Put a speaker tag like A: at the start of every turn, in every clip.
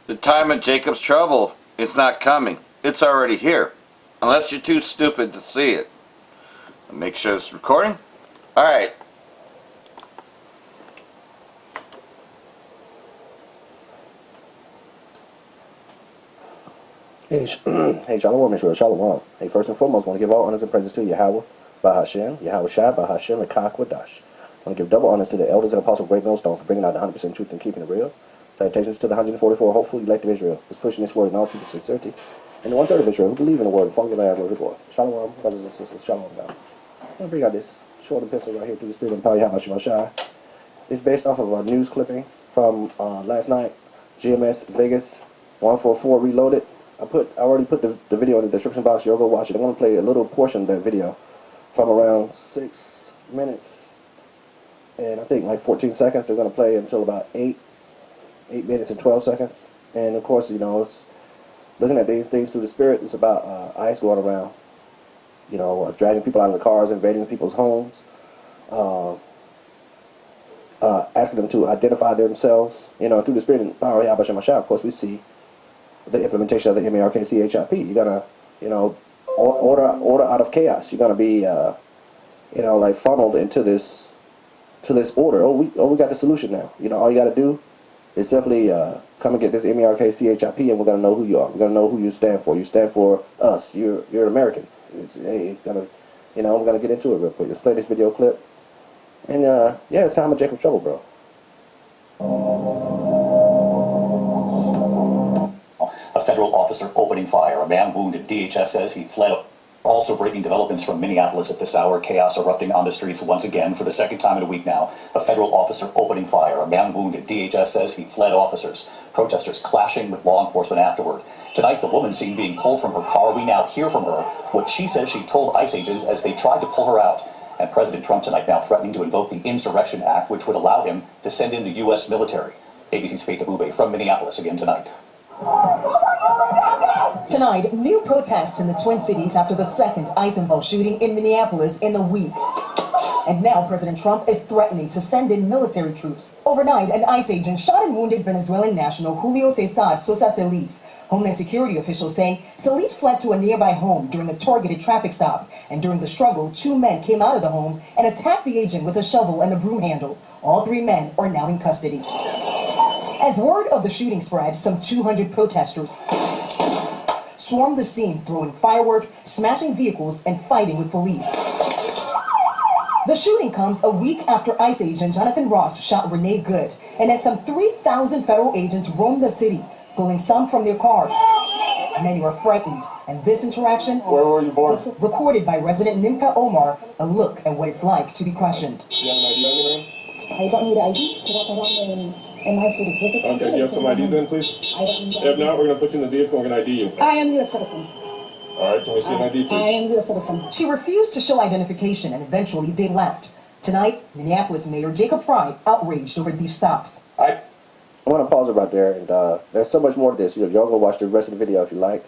A: The time of Jacob's trouble is not coming. It's already here. Unless you're too stupid to see it. Make sure it's recording. Alright.
B: Hey, Shalom, Israel, Shalom. Hey, first and foremost, I want to give all honors and praises to Yahweh, Bahashem, Yahweh Shai, Bahashem, and Kakwadash. I want to give double honors to the elders and apostles of Great Millstone for bringing out the 100% truth and keeping it real. Salutations to the 144 hopeful elect of Israel, who's pushing this word in all people's sincerity, and the 1/3 of Israel who believe in the word and follow the land of the Lord. Shalom, brothers and sisters, Shalom, God. I'm going to bring out this short epistle right here through the Spirit and power of Yahweh Shai. It's based off of a news clipping from last night, GMS Vegas 144 Reloaded. I already put the video in the description box. You'll go watch it. I want to play a little portion of that video from around 6 minutes and I think like 14 seconds. They're going to play until about 8 minutes and 12 seconds. And of course, you know, it's looking at these things through the Spirit. It's about ICE going around, you know, dragging people out of the cars, invading people's homes, asking them to identify themselves. You know, through the Spirit and power of Yahweh Shai, of course, we see the implementation of the MARKCHIP. You're gonna, you know, order out of chaos. You're gonna be, you know, like funneled into this order. We got the solution now. You know, all you got to do is simply come and get this MARKCHIP, and we're gonna know who you are. We're gonna know who you stand for. You stand for us. You're an American. It's gonna, you know, we're gonna get into it real quick. Let's play this video clip. And yeah, it's time of Jacob's trouble, bro.
C: A federal officer opening fire. A man wounded. DHS says he fled. Also breaking developments from Minneapolis at this hour. Chaos erupting on the streets once again for the second time in a week now. A federal officer opening fire. A man wounded. DHS says he fled officers. Protesters clashing with law enforcement afterward. Tonight, the woman seen being pulled from her car. We now hear from her what she says she told ICE agents as they tried to pull her out. And President Trump tonight now threatening to invoke the Insurrection Act, which would allow him to send in the U.S. military. ABC's Faith Abube from Minneapolis again tonight.
D: Tonight, new protests in the Twin Cities after the second ICE-involved shooting in Minneapolis in a week. And now President Trump is threatening to send in military troops. Overnight, an ICE agent shot and wounded Venezuelan national Julio Cesar Sosa Celis. Homeland Security officials say Celis fled to a nearby home during a targeted traffic stop. And during the struggle, 2 men came out of the home and attacked the agent with a shovel and a broom handle. All 3 men are now in custody. As word of the shooting spread, some 200 protesters swarmed the scene, throwing fireworks, smashing vehicles, and fighting with police. The shooting comes a week after ICE agent Jonathan Ross shot Renee Good, and as some 3,000 federal agents roamed the city, pulling some from their cars. Many were frightened, and this interaction,
B: Where were you born?
D: recorded by resident Nimka Omar, a look at what it's like to be questioned.
B: Do you have an ID on your name?
E: I don't need ID to walk around in my city. This is
F: Okay, do you have some ID then, please?
E: I don't need
F: If not, we're going to put you in the vehicle and we're going to ID you.
E: I am U.S. citizen.
F: All right, can we see an ID,
E: I
F: please?
E: am U.S. citizen.
D: She refused to show identification, and eventually they left. Tonight, Minneapolis Mayor Jacob Fry outraged over these stops.
B: I want to pause it right there, and there's so much more to this. Y'all go watch the rest of the video if you like.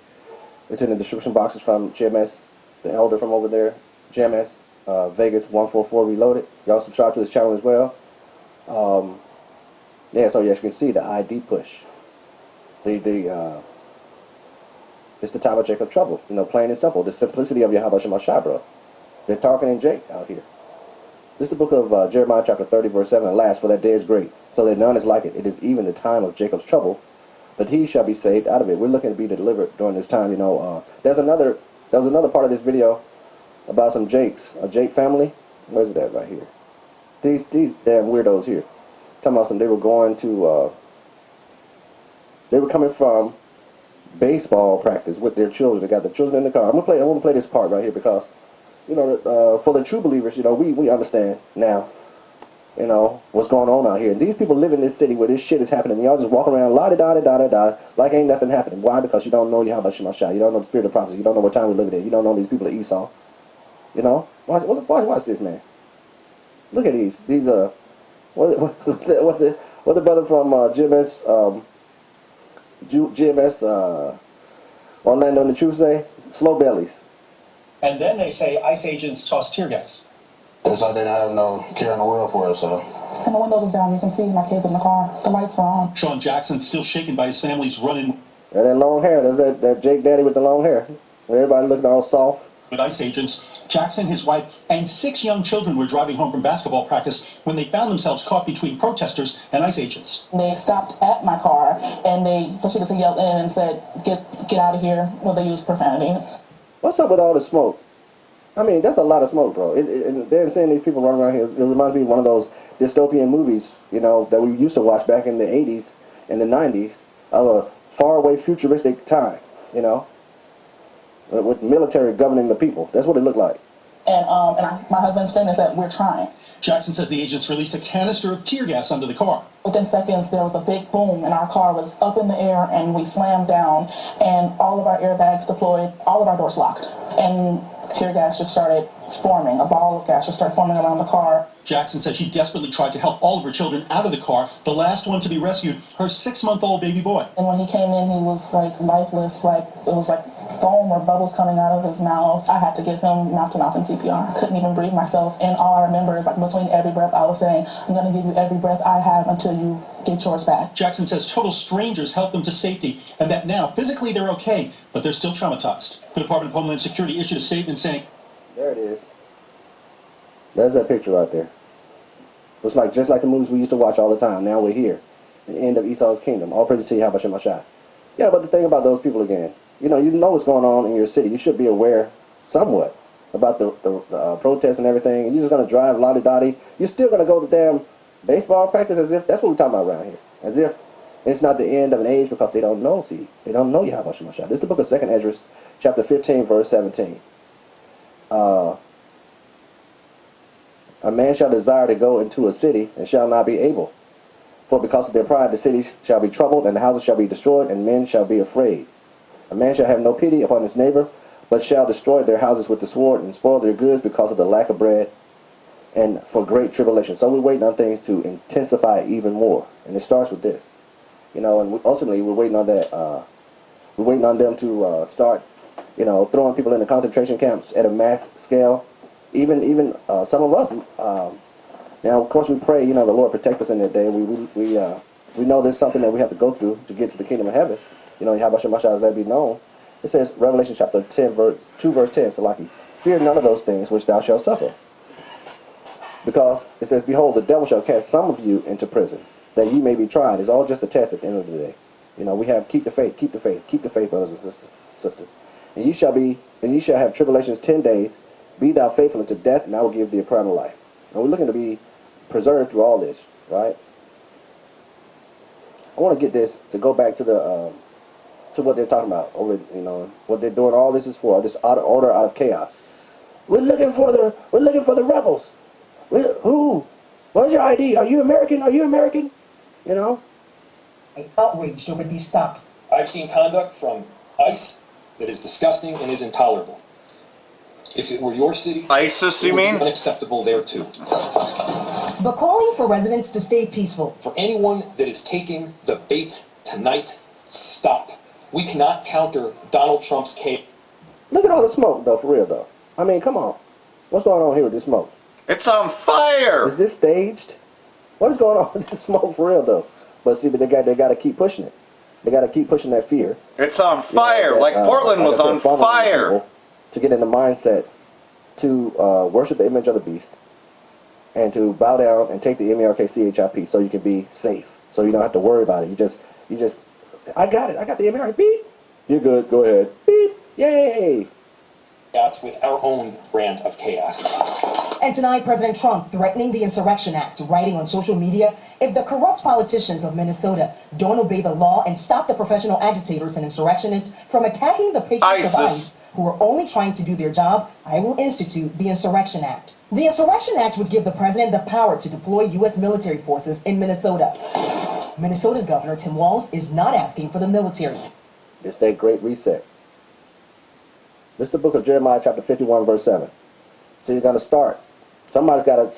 B: It's in the description boxes from GMS, the elder from over there, GMS Vegas 144 Reloaded. Y'all subscribe to this channel as well. Yeah, so yes, you can see the ID push. It's the time of Jacob's trouble. You know, plain and simple. The simplicity of Yahweh Shai, bro. They're talking in Jake out here. This is the book of Jeremiah chapter 30 verse 7. Alas, for that day is great, so that none is like it. It is even the time of Jacob's trouble, but he shall be saved out of it. We're looking to be delivered during this time. You know, there was another part of this video about some Jakes, a Jake family. Where's it at? Right here. These damn weirdos here. Talking about some, they were going to, they were coming from baseball practice with their children. They got the children in the car. I want to play this part right here because, you know, for the true believers, you know, we understand now, you know, what's going on out here. And these people live in this city where this shit is happening. Y'all just walk around la-da-da-da-da-da like ain't nothing happening. Why? Because you don't know Yahweh Shai. You don't know the spirit of prophecy. You don't know what time we live in. You don't know these people of Esau. You know? Watch this, man. Look at these. These, what the brother from GMS Orlando and the Truth say? Slow bellies.
C: And then they say ICE agents toss tear gas.
G: It's like they don't have no care in the world for us, so
E: And the windows was down. You can see my kids in the car. The lights were on.
C: Sean Jackson, still shaken by his family's run-in
B: And that long hair, there's that Jake Daddy with the long hair. Everybody looking all soft.
C: with ICE agents. Jackson, his wife, and 6 young children were driving home from basketball practice when they found themselves caught between protesters and ICE agents.
E: They stopped at my car and they proceeded to yell in and said, get out of here. Well, they used profanity.
B: What's up with all the smoke? I mean, that's a lot of smoke, bro. And they're seeing these people running around here. It reminds me of one of those dystopian movies, you know, that we used to watch back in the 80s and the 90s of a faraway futuristic time, you know, with military governing the people. That's what it looked like.
E: And my husband screamed and said, we're trying.
C: Jackson says the agents released a canister of tear gas under the car.
E: Within seconds, there was a big boom and our car was up in the air and we slammed down and all of our airbags deployed, all of our doors locked. And tear gas just started forming, a ball of gas just started forming around the car.
C: Jackson said she desperately tried to help all of her children out of the car. The last one to be rescued, her 6-month-old baby boy.
E: And when he came in, he was like lifeless, like it was like foam or bubbles coming out of his mouth. I had to give him mouth-to-mouth and CPR. I couldn't even breathe myself. And all I remember is like between every breath, I was saying, I'm going to give you every breath I have until you get yours back.
C: Jackson says total strangers helped them to safety and that now physically they're okay, but they're still traumatized. The Department of Homeland Security issued a statement saying,
B: There it is. There's that picture right there. Looks like just like the movies we used to watch all the time. Now we're here. The end of Esau's kingdom. All praise to you, how much my shot. Yeah, but the thing about those people again, you know what's going on in your city. You should be aware somewhat about the protests and everything. And you're just going to drive lottie-dottie. You're still going to go to damn baseball practice as if that's what we're talking about around here. As if it's not the end of an age because they don't know. See, they don't know Yahweh Shemashah. This is the book of 2nd Esdras, chapter 15, verse 17. A man shall desire to go into a city and shall not be able. For because of their pride the city shall be troubled, and the houses shall be destroyed, and men shall be afraid. A man shall have no pity upon his neighbor, but shall destroy their houses with the sword, and spoil their goods because of the lack of bread, and for great tribulation. So we're waiting on things to intensify even more. And it starts with this. You know, and ultimately we're waiting on that, we're waiting on them to start, you know, throwing people into concentration camps at a mass scale. Even some of us. Now, of course, we pray. You know, the Lord protect us in that day. We know there's something that we have to go through to get to the kingdom of heaven. You know, Yahweh Shemashah, let it be known. It says, Revelation chapter 10, verse 2, verse 10. So, like, fear none of those things which thou shalt suffer, because it says, behold, the devil shall cast some of you into prison, that ye may be tried. It's all just a test at the end of the day. You know, we have keep the faith, keep the faith, keep the faith, brothers and sisters. And ye shall have tribulations 10 days. Be thou faithful unto death, and I will give thee eternal life. And we're looking to be preserved through all this, right? I want to get this to go back to the to what they're talking about over, you know, what they're doing. All this is for this out of order, out of chaos. We're looking for the rebels. Who? What's your ID? Are you American? Are you American? You know.
D: Outraged over these stops.
G: I've seen conduct from ICE that is disgusting and is intolerable. If it were your city,
A: ISIS,
G: it
A: you
G: would
A: mean?
G: be unacceptable there too.
D: But calling for residents to stay peaceful.
G: For anyone that is taking the bait tonight, stop. We cannot counter Donald Trump's case.
B: Look at all the smoke, though, for real, though. I mean, come on. What's going on here with this smoke?
A: It's on fire!
B: Is this staged? What is going on with this smoke, for real, though? But see, but they got to keep pushing it. They got to keep pushing that fear.
A: It's on fire,
B: You know,
A: like Portland was on fire.
B: people to get in the mindset to worship the image of the beast and to bow down and take the MERKCHIP so you can be safe. So you don't have to worry about it. You just, I got it. I got the MERK. Beep. You're good. Go ahead. Beep. Yay.
G: Chaos with our own brand of chaos.
D: And tonight, President Trump threatening the Insurrection Act, writing on social media, if the corrupt politicians of Minnesota don't obey the law and stop the professional agitators and insurrectionists from attacking the patriots of ICE, who are only trying to do their job, I will institute the Insurrection Act. The Insurrection Act would give the president the power to deploy U.S. military forces in Minnesota. Minnesota's Governor Tim Walz is not asking for the military.
B: It's that great reset. This is the book of Jeremiah, chapter 51, verse 7. So you're going to start. Somebody's got to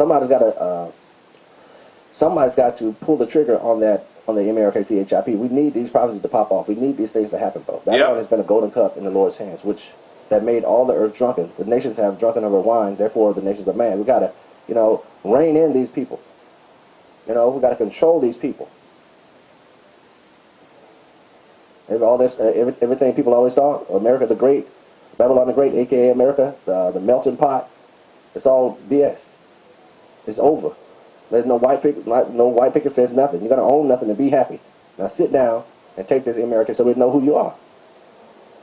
B: pull the trigger on the MERKCHIP. We need these prophecies to pop off. We need these things to happen, bro. Babylon has been a golden cup in the Lord's hands, which that made all the earth drunken. The nations have drunken of her wine, therefore the nations are mad. We got to, rein in these people. You know, we got to control these people. All this, everything people always thought, America the Great, Babylon the Great, aka America, the melting pot, it's all BS. It's over. There's no white picket fence, nothing. You're gonna own nothing and be happy. Now sit down and take this America so we know who you are.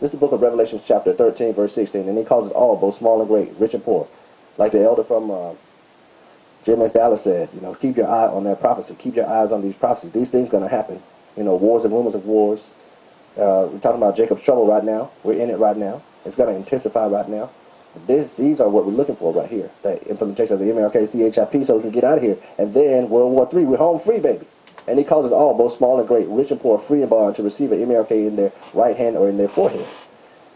B: This is the book of Revelation, chapter 13, verse 16, and he calls us all, both small and great, rich and poor. Like the elder from Jim S. Dallas said, you know, keep your eye on that prophecy. Keep your eyes on these prophecies. These things gonna happen. You know, wars and rumors of wars. We're talking about Jacob's trouble right now. We're in it right now. It's going to intensify right now. These are what we're looking for right here. The implementation of the MLK-CHIP so we can get out of here. And then World War III, we're home free, baby. And he calls us all, both small and great, rich and poor, free and bond, to receive an MLK in their right hand or in their forehead.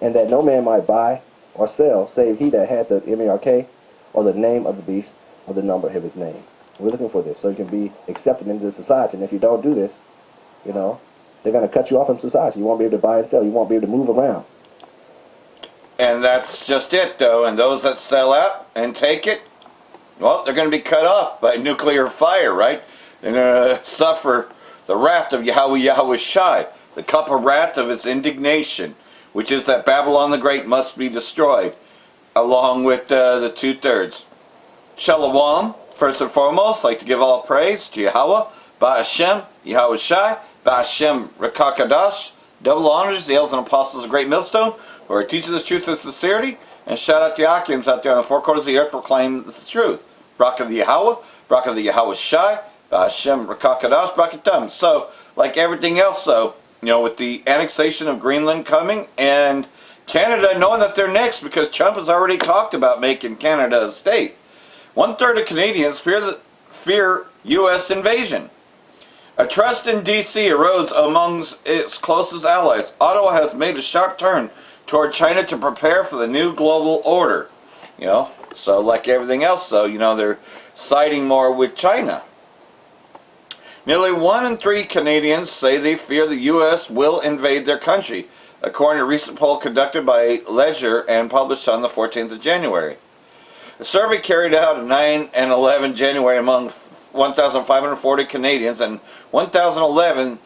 B: And that no man might buy or sell, save he that had the MLK or the name of the beast or the number of his name. We're looking for this so you can be accepted into society. And if you don't do this, you know, they're going to cut you off from society. You won't be able to buy and sell. You won't be able to move around.
A: And that's just it, though. And those that sell out and take it, well, they're going to be cut off by nuclear fire, right? They're going to suffer the wrath of Yahweh Shai, the cup of wrath of his indignation, which is that Babylon the Great must be destroyed, along with the 2/3. Shalom, first and foremost, I'd like to give all praise to Yahweh, Ba'ashem, Yahweh Shai, Ba'ashem Rekakadash, double honors, the elders and apostles of Great Millstone, who are teaching this truth with sincerity, and shout out to the Akims out there on the four corners of the earth proclaim this truth. Braka the Yahweh, Braka the Yahweh Shai, Ba'ashem Rekakadash, Brakatum. So, like everything else, though, you know, with the annexation of Greenland coming, and Canada knowing that they're next, because Trump has already talked about making Canada a state. 1/3 of Canadians fear U.S. invasion. A trust in D.C. erodes amongst its closest allies. Ottawa has made a sharp turn toward China to prepare for the new global order. You know, so like everything else, though, you know, they're siding more with China. Nearly 1 in 3 Canadians say they fear the U.S. will invade their country, according to a recent poll conducted by Leisure and published on the 14th of January. A survey carried out on 9 and 11 January among 1,540 Canadians and 1,011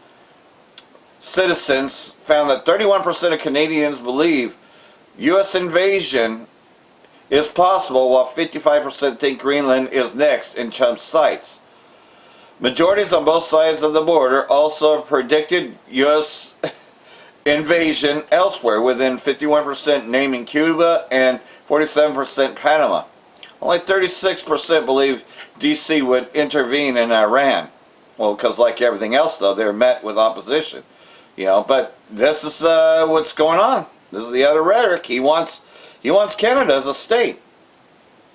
A: citizens found that 31% of Canadians believe U.S. invasion is possible, while 55% think Greenland is next in Trump's sights. Majorities on both sides of the border also predicted U.S. invasion elsewhere, within 51% naming Cuba and 47% Panama. Only 36% believe D.C. would intervene in Iran. Well, because like everything else, though, they're met with opposition. You know, but this is what's going on. This is the other rhetoric. He wants Canada as a state.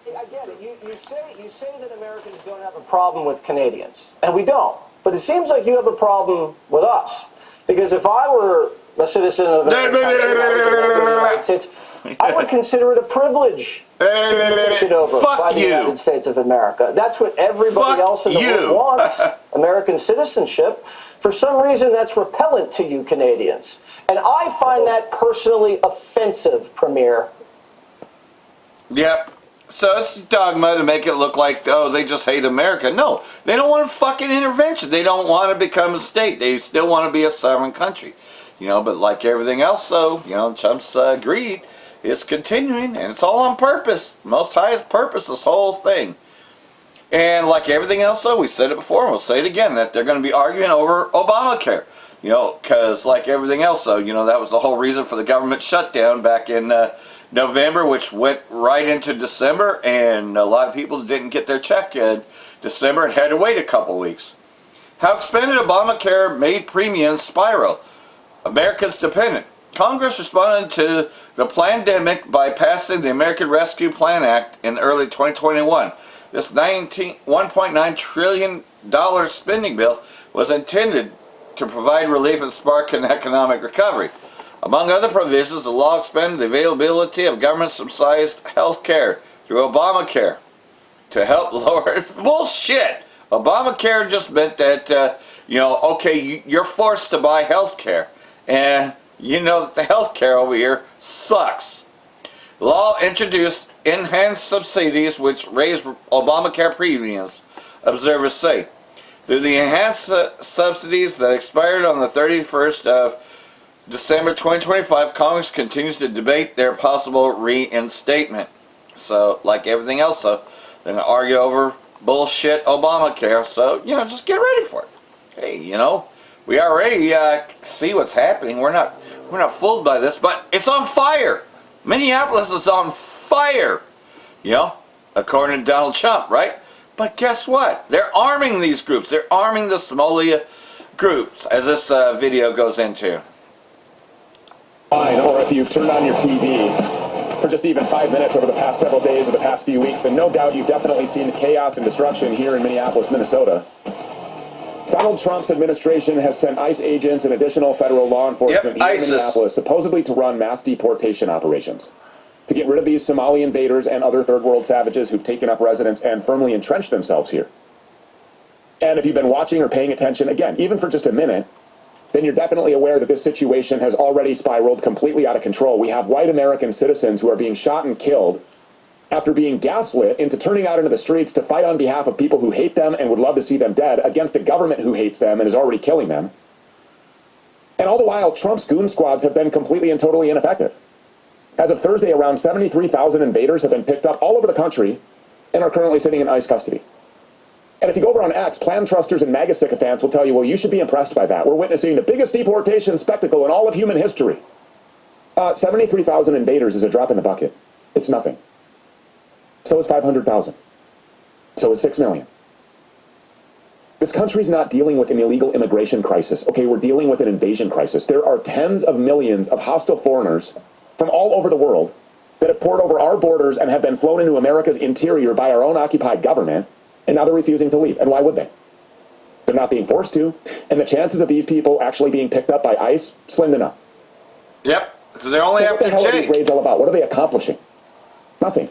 H: I get it. You say that Americans don't have a problem with Canadians, and we don't. But it seems like you have a problem with us, because if I were a citizen of the United States, I would consider it a privilege to be taken over by the United States of America. That's what everybody else in the world wants, American citizenship. For some reason, that's repellent to you Canadians. And I find that personally offensive, Premier.
A: Yep. So it's dogma to make it look like, oh, they just hate America. No, they don't want fucking intervention. They don't want to become a state. They still want to be a sovereign country. You know, but like everything else, though, you know, Trump's greed is continuing, and it's all on purpose. Most highest purpose, this whole thing. And like everything else, though, we said it before, and we'll say it again, that they're going to be arguing over Obamacare. You know, because like everything else, though, you know, that was the whole reason for the government shutdown back in November, which went right into December, and a lot of people didn't get their check in December and had to wait a couple weeks. How expanded Obamacare made premiums spiral. Americans dependent. Congress responded to the pandemic by passing the American Rescue Plan Act in early 2021. This $1.9 trillion spending bill was intended to provide relief and spark an economic recovery. Among other provisions, the law expanded the availability of government-subsidized health care through Obamacare to help lower... Bullshit! Obamacare just meant that, you know, okay, you're forced to buy health care. And you know that the health care over here sucks. Law introduced enhanced subsidies which raised Obamacare premiums, observers say. Through the enhanced subsidies that expired on the 31st of December 2025, Congress continues to debate their possible reinstatement. So, like everything else, they're going to argue over bullshit Obamacare. So, just get ready for it. Hey, we already see what's happening. We're not fooled by this, but it's on fire. Minneapolis is on fire. According to Donald Trump, right? But guess what? They're arming these groups. They're arming the Somalia groups, as this video goes into.
I: Or if you've turned on your TV for just even 5 minutes over the past several days or the past few weeks, then no doubt you've definitely seen chaos and destruction here in Minneapolis, Minnesota. Donald Trump's administration has sent ICE agents and additional federal law enforcement here in Minneapolis supposedly to run mass deportation operations, to get rid of these Somali invaders and other third world savages who've taken up residence and firmly entrenched themselves here. And if you've been watching or paying attention, again, even for just a minute, then you're definitely aware that this situation has already spiraled completely out of control. We have white American citizens who are being shot and killed after being gaslit into turning out into the streets to fight on behalf of people who hate them and would love to see them dead against a government who hates them and is already killing them. And all the while, Trump's goon squads have been completely and totally ineffective. As of Thursday, around 73,000 invaders have been picked up all over the country and are currently sitting in ICE custody. And if you go over on X, plan trusters and MAGA sycophants will tell you, well, you should be impressed by that. We're witnessing the biggest deportation spectacle in all of human history. 73,000 invaders is a drop in the bucket. It's nothing. So is 500,000. So is 6 million. This country's not dealing with an illegal immigration crisis. Okay, we're dealing with an invasion crisis. There are tens of millions of hostile foreigners from all over the world that have poured over our borders and have been flown into America's interior by our own occupied government, and now they're refusing to leave. And why would they? They're not being forced to, and the chances of these people actually being picked up by ICE, slim to none.
A: Yep, because they're only after Jake.
I: What the hell are these raids all about? What are they accomplishing? Nothing.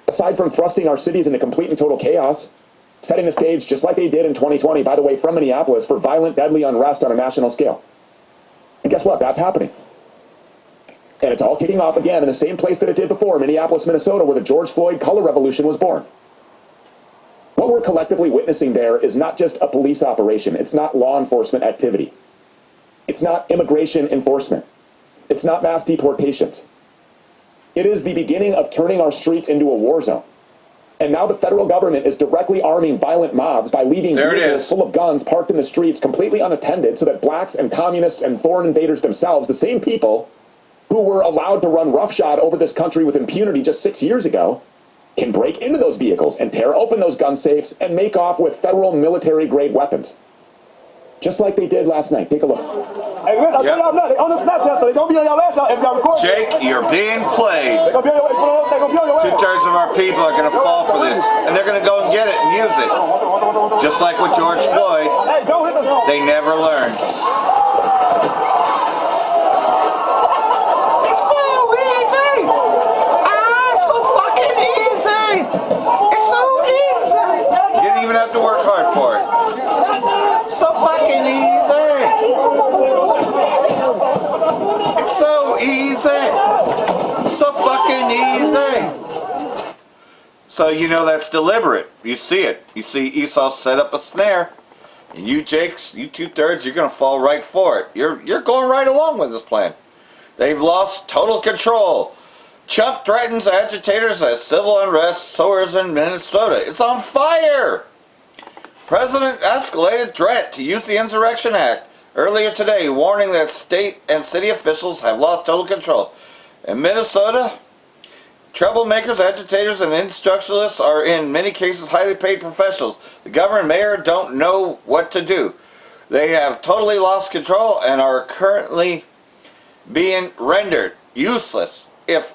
I: Aside from thrusting our cities into complete and total chaos, setting the stage just like they did in 2020, by the way, from Minneapolis, for violent, deadly unrest on a national scale. And guess what? That's happening. And it's all kicking off again in the same place that it did before, Minneapolis, Minnesota, where the George Floyd color revolution was born. What we're collectively witnessing there is not just a police operation. It's not law enforcement activity. It's not immigration enforcement. It's not mass deportations. It is the beginning of turning our streets into a war zone. And now the federal government is directly arming violent mobs by leaving vehicles full of guns parked in the streets completely unattended so that blacks and communists and foreign invaders themselves, the same people who were allowed to run roughshod over this country with impunity just 6 years ago, can break into those vehicles and tear open those gun safes and make off with federal military-grade weapons. Just like they did last night. Take a look.
A: Jake, you're being played. 2/3 of our people are going to fall for this, and they're going to go and get it and use it. Just like with George Floyd, they never learned. Even have to work hard for it. So fucking easy. It's so easy. So fucking easy. So that's deliberate. You see it. You see Esau set up a snare. And you, Jakes, you 2/3, you're going to fall right for it. You're going right along with this plan. They've lost total control. Trump threatens agitators as civil unrest soars in Minnesota. It's on fire. President escalated threat to use the Insurrection Act earlier today, warning that state and city officials have lost total control. In Minnesota, troublemakers, agitators, and instructionalists are in many cases highly paid professionals. The governor and mayor don't know what to do. They have totally lost control and are currently being rendered useless. When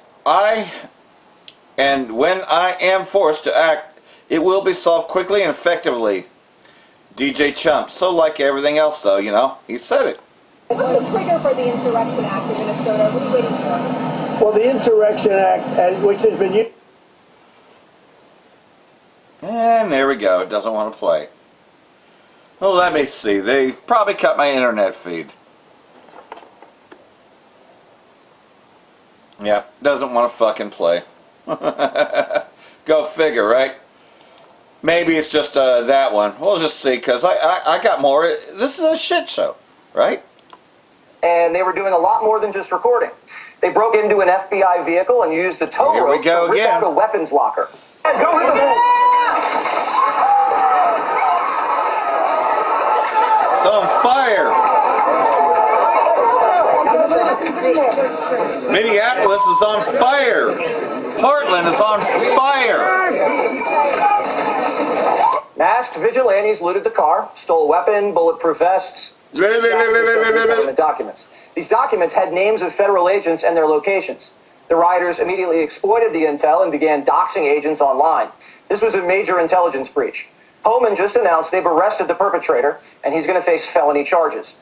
A: I am forced to act, it will be solved quickly and effectively. DJ Chump. So like everything else, though, he said it.
J: What's the trigger for the Insurrection Act in Minnesota? What are you waiting for?
H: Well, the Insurrection Act, which has been used.
A: And there we go. It doesn't want to play. Well, let me see. They probably cut my internet feed. Yeah, doesn't want to fucking play. Go figure, right? Maybe it's just that one. We'll just see, because I got more. This is a shit show, right?
H: And they were doing a lot more than just recording. They broke into an FBI vehicle and used a tow rope to rip out a weapons locker. And go rip it.
A: It's on fire. Minneapolis is on fire. Portland is on fire.
H: Masked vigilantes looted the car, stole a weapon, bulletproof vests, government documents. These documents had names of federal agents and their locations. The rioters immediately exploited the intel and began doxing agents online. This was a major intelligence breach. Homan just announced they've arrested the perpetrator, and he's going to face felony charges.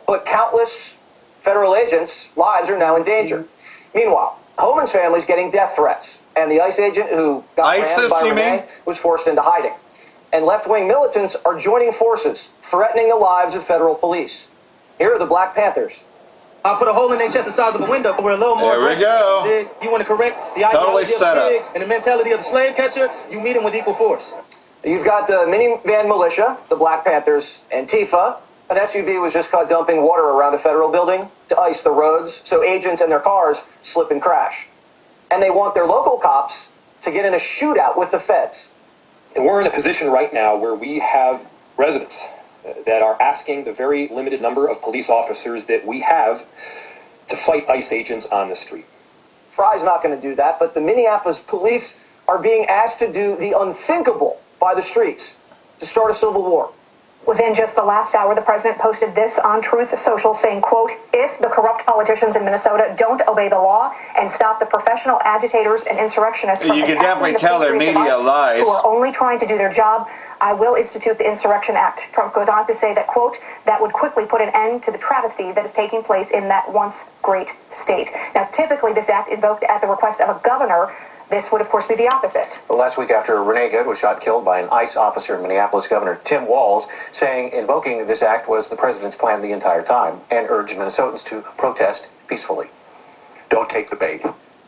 H: But countless federal agents' lives are now in danger. Meanwhile, Homan's family's getting death threats, and the ICE agent who got rammed by Renee was forced into hiding. And left-wing militants are joining forces, threatening the lives of federal police. Here are the Black Panthers.
K: I'll put a hole in their chest the size of a window. We're a little more.
A: There we go.
K: You want to correct the ideology of the pig and the mentality of the slave catcher? You meet him with equal force.
H: You've got the minivan militia, the Black Panthers, Antifa. An SUV was just caught dumping water around a federal building to ice the roads so agents and their cars slip and crash. And they want their local cops to get in a shootout with the feds.
G: And we're in a position right now where we have residents that are asking the very limited number of police officers that we have to fight ICE agents on the street.
H: Fry's not going to do that, but the Minneapolis police are being asked to do the unthinkable by the streets, to start a civil war.
L: Within just the last hour, the president posted this on Truth Social saying, quote, if the corrupt politicians in Minnesota don't obey the law and stop the professional agitators and insurrectionists from
A: you can definitely tell their media lies,
L: who are only trying to do their job, I will institute the Insurrection Act. Trump goes on to say that, quote, that would quickly put an end to the travesty that is taking place in that once great state. Now, typically this act invoked at the request of a governor. This would, of course, be the opposite.
M: Well, last week after Renee Good was shot killed by an ICE officer in Minneapolis, Governor Tim Walz saying invoking this act was the president's plan the entire time and urged Minnesotans to protest peacefully.
N: Don't take the bait.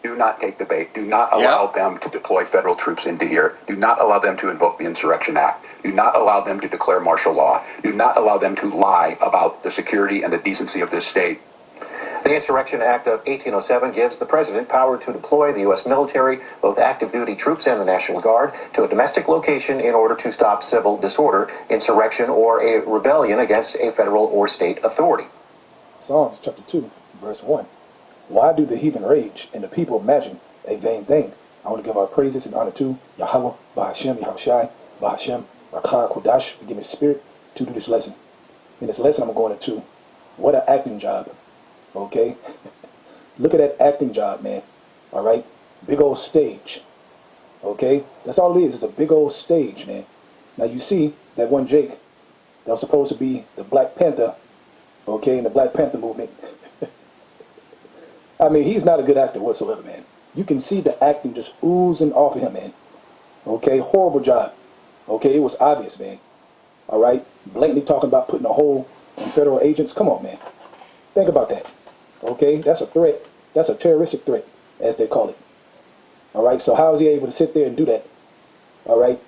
N: Do not take the bait. Do not allow them to deploy federal troops into here. Do not allow them to invoke the Insurrection Act. Do not allow them to declare martial law. Do not allow them to lie about the security and the decency of this state.
M: The Insurrection Act of 1807 gives the president power to deploy the U.S. military, both active duty troops and the National Guard, to a domestic location in order to stop civil disorder, insurrection, or a rebellion against a federal or state authority.
B: Psalms chapter 2, verse 1. Why do the heathen rage and the people imagine a vain thing? I want to give our praises and honor to Yahweh, Bahashem, Yahushai, Bahashem, Rakan, Kodash, to give me the spirit to do this lesson. In this lesson, I'm going into what an acting job. Okay? Look at that acting job, man. All right? Big old stage. Okay? That's all it is. It's a big old stage, man. Now, you see that one Jake that was supposed to be the Black Panther, okay, in the Black Panther movement. I mean, he's not a good actor whatsoever, man. You can see the acting just oozing off of him, man. Okay? Horrible job. Okay? It was obvious, man. All right? Blatantly talking about putting a hole in federal agents. Come on, man. Think about that. Okay, that's a threat. That's a terroristic threat, as they call it. All right, so how is he able to sit there and do that? All right,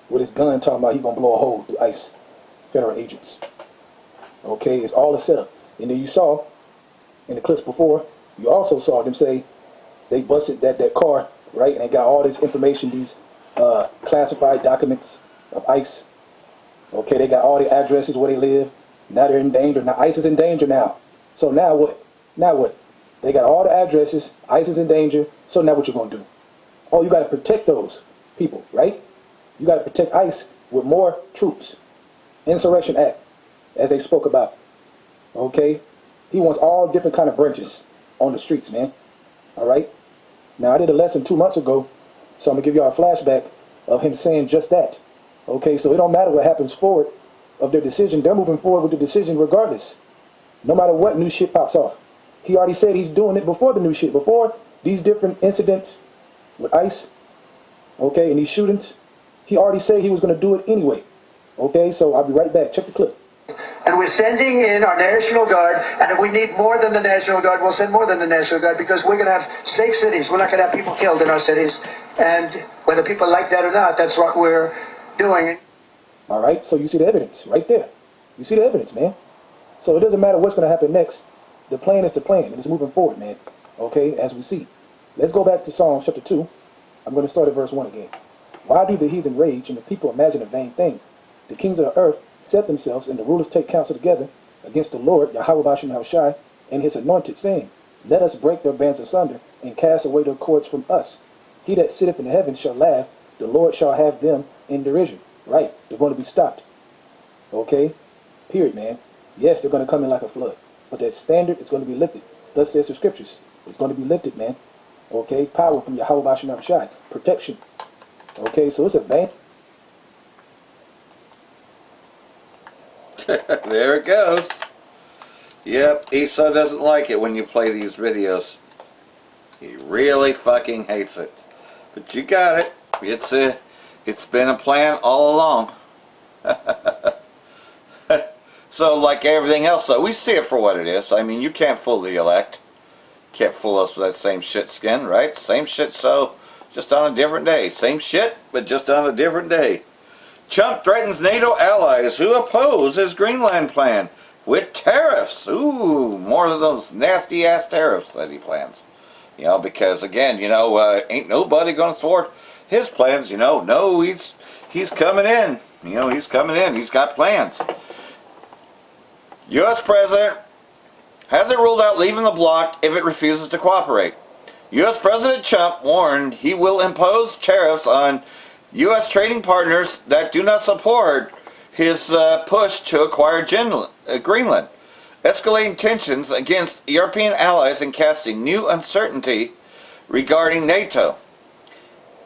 B: with his gun talking about he's going to blow a hole through ICE, federal agents. Okay, it's all a setup. And then you saw, in the clips before, you also saw them say they busted that car, right? And they got all this information, these classified documents of ICE. Okay, they got all the addresses where they live. Now they're in danger. Now ICE is in danger now. So now what? Now what? They got all the addresses. ICE is in danger. So now what you going to do? Oh, you got to protect those people, right? You got to protect ICE with more troops. Insurrection Act, as they spoke about. Okay? He wants all different kind of branches on the streets, man. All right? Now, I did a lesson 2 months ago, so I'm going to give y'all a flashback of him saying just that. Okay? So it don't matter what happens forward of their decision. They're moving forward with the decision regardless. No matter what new shit pops off. He already said he's doing it before the new shit. Before these different incidents with ICE, okay, and these shootings, he already said he was going to do it anyway. Okay, so I'll be right back. Check the clip.
O: And we're sending in our National Guard, and if we need more than the National Guard, we'll send more than the National Guard, because we're going to have safe cities. We're not going to have people killed in our cities. And whether people like that or not, that's what we're doing it.
P: All right, so you see the evidence right there. You see the evidence, man. So it doesn't matter what's going to happen next. The plan is the plan, and it's moving forward, man. Okay, as we see. Let's go back to Psalms chapter 2. I'm going to start at verse 1 again. Why do the heathen rage and the people imagine a vain thing? The kings of the earth set themselves, and the rulers take counsel together against the Lord, Yahweh Bashem Yahushai, and his anointed, saying, let us break their bands asunder, and cast away their cords from us. He that sitteth in the heavens shall laugh, the Lord shall have them in derision. Right, they're going to be stopped. Okay? Period, man. Yes, they're going to come in like a flood. But that standard is going to be lifted. Thus says the scriptures. It's going to be lifted, man. Okay? Power from Yahweh Bashem Yahushai. Protection. Okay, so it's a van.
A: There it goes. Yep, Esau doesn't like it when you play these videos. He really fucking hates it. But you got it. It's been a plan all along. So like everything else, so we see it for what it is. I mean, you can't fool the elect. Can't fool us with that same shit skin, right? Same shit, so just on a different day. Same shit, but just on a different day. Trump threatens NATO allies who oppose his Greenland plan with tariffs. Ooh, more of those nasty ass tariffs that he plans. You know, because again, you know, ain't nobody gonna thwart his plans. You know, no, he's coming in. You know, he's coming in. He's got plans. U.S. President hasn't ruled out leaving the bloc if it refuses to cooperate. U.S. President Trump warned he will impose tariffs on U.S. trading partners that do not support his push to acquire Greenland, escalating tensions against European allies and casting new uncertainty regarding NATO.